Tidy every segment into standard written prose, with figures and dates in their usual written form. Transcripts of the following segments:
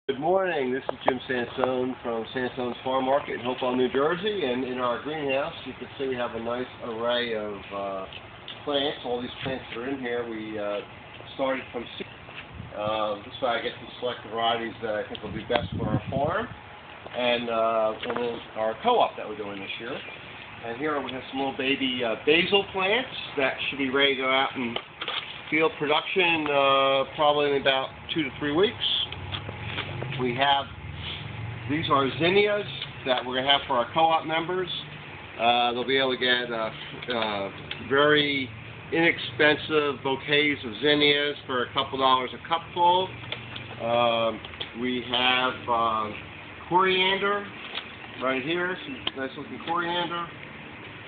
Good morning, this is Jim Sansone from Sansone's Farm Market in Hopewell, New Jersey, and in our greenhouse you can see we have a nice array of plants. All these plants that are in here we started from seed. This way I get to select the varieties that I think will be best for our farm and then our co-op that we're doing this year. And here we have some little baby basil plants that should be ready to go out and field production probably in about 2 to 3 weeks. We have, these are zinnias that we're going to have for our co-op members. They'll be able to get very inexpensive bouquets of zinnias for a couple dollars a cupful. We have coriander right here, some nice looking coriander.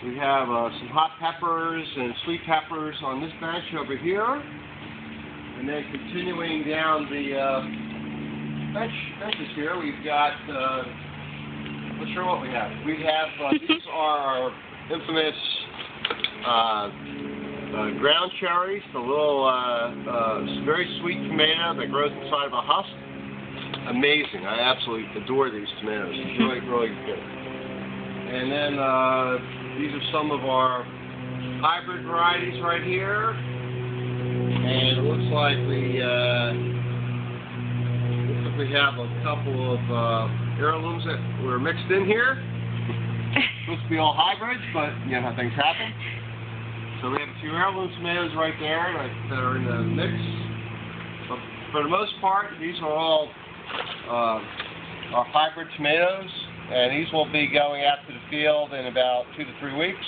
We have some hot peppers and sweet peppers on this bench over here. And then continuing down the benches here, we've got, not sure what we have. We have, these are our infamous ground cherries, the little, very sweet tomato that grows inside of a husk. Amazing. I absolutely adore these tomatoes. Really, really good. And then, these are some of our hybrid varieties right here. And it looks like we have a couple of heirlooms that were mixed in here. Supposed to be all hybrids, but you know how things happen. So we have a few heirloom tomatoes right there that are in the mix. But for the most part, these are all our hybrid tomatoes, and these will be going out to the field in about 2 to 3 weeks.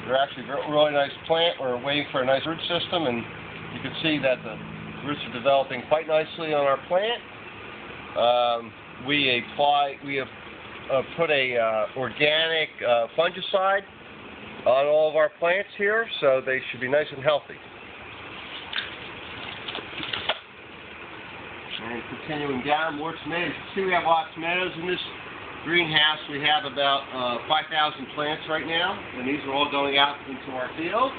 They're actually a really nice plant. We're waiting for a nice root system, and you can see that the roots are developing quite nicely on our plant. We have put a organic fungicide on all of our plants here, so they should be nice and healthy. And continuing down, more tomatoes. You see we have a lot of tomatoes in this greenhouse. We have about 5,000 plants right now, and these are all going out into our fields.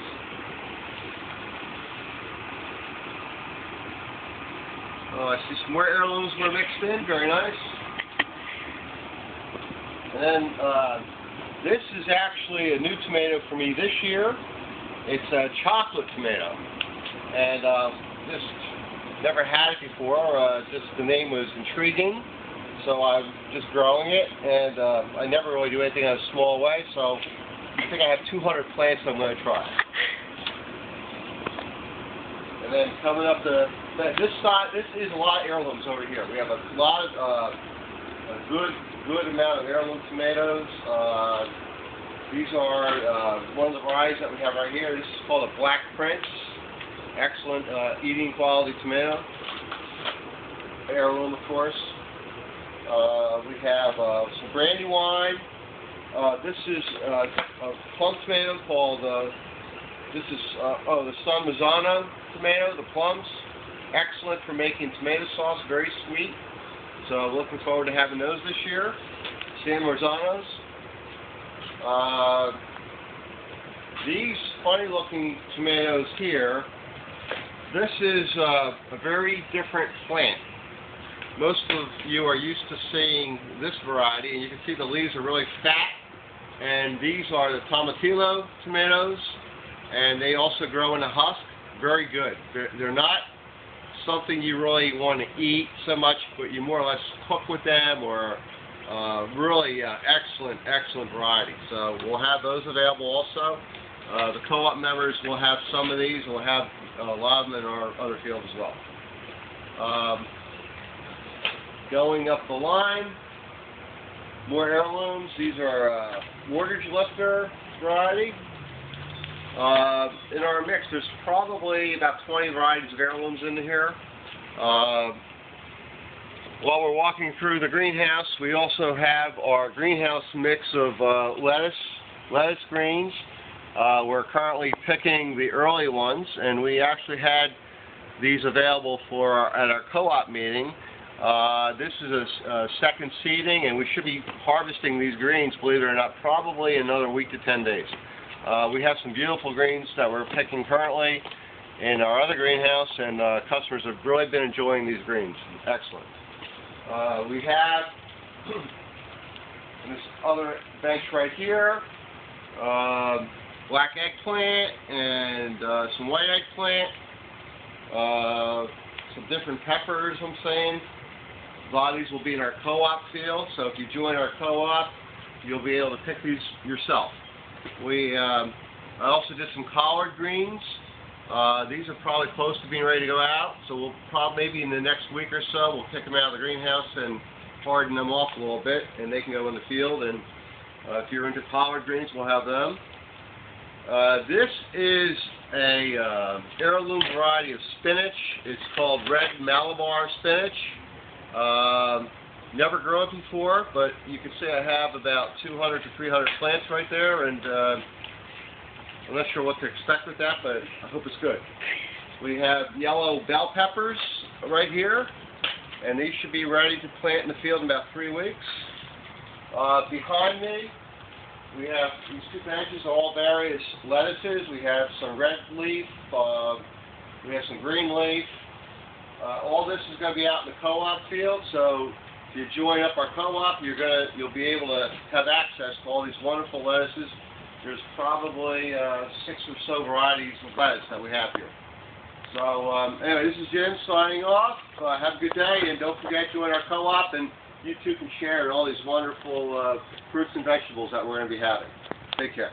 I see some more heirlooms were mixed in, very nice. And then this is actually a new tomato for me this year. It's a chocolate tomato, and just never had it before. Just the name was intriguing, so I'm just growing it, and I never really do anything in a small way. So I think I have 200 plants I'm going to try. And then coming up this side, this is a lot of heirlooms over here. We have a lot of, a good amount of heirloom tomatoes. These are one of the varieties that we have right here. This is called a Black Prince. Excellent eating quality tomato. Heirloom, of course. We have some Brandywine. This is a plum tomato called, this is, the Sansone tomato, the plums. Excellent for making tomato sauce, very sweet. So looking forward to having those this year. San Marzanos. These funny looking tomatoes here, this is a very different plant. Most of you are used to seeing this variety, and you can see the leaves are really fat. And these are the tomatillo tomatoes, and they also grow in a husk. Very good. They're not something you really want to eat so much, but you more or less cook with them, or really excellent variety. So we'll have those available also. The co-op members will have some of these. We'll have a lot of them in our other fields as well. Going up the line, more heirlooms. These are mortgage lifter variety. In our mix, there's probably about 20 varieties of heirlooms in here. While we're walking through the greenhouse, we also have our greenhouse mix of lettuce greens. We're currently picking the early ones, and we actually had these available at our co-op meeting. This is a second seeding, and we should be harvesting these greens, believe it or not, probably another week to 10 days. We have some beautiful greens that we're picking currently in our other greenhouse, and customers have really been enjoying these greens. Excellent. We have this other bench right here, black eggplant and some white eggplant, some different peppers, I'm saying. A lot of these will be in our co-op field, so if you join our co-op, you'll be able to pick these yourself. I also did some collard greens. These are probably close to being ready to go out, so we'll probably maybe in the next week or so we'll pick them out of the greenhouse and harden them off a little bit, and they can go in the field. And if you're into collard greens, we'll have them. This is a heirloom variety of spinach. It's called red Malabar spinach. Never grown it before, but you can see I have about 200 to 300 plants right there, and I'm not sure what to expect with that, but I hope it's good. We have yellow bell peppers right here, and these should be ready to plant in the field in about 3 weeks. Behind me, we have these two benches, all various lettuces. We have some red leaf, we have some green leaf. All this is going to be out in the co-op field, so if you join up our co-op, you'll be able to have access to all these wonderful lettuces. There's probably 6 or so varieties of lettuce that we have here. So anyway, this is Jim signing off. Have a good day, and don't forget to join our co-op, and you too can share in all these wonderful fruits and vegetables that we're going to be having. Take care.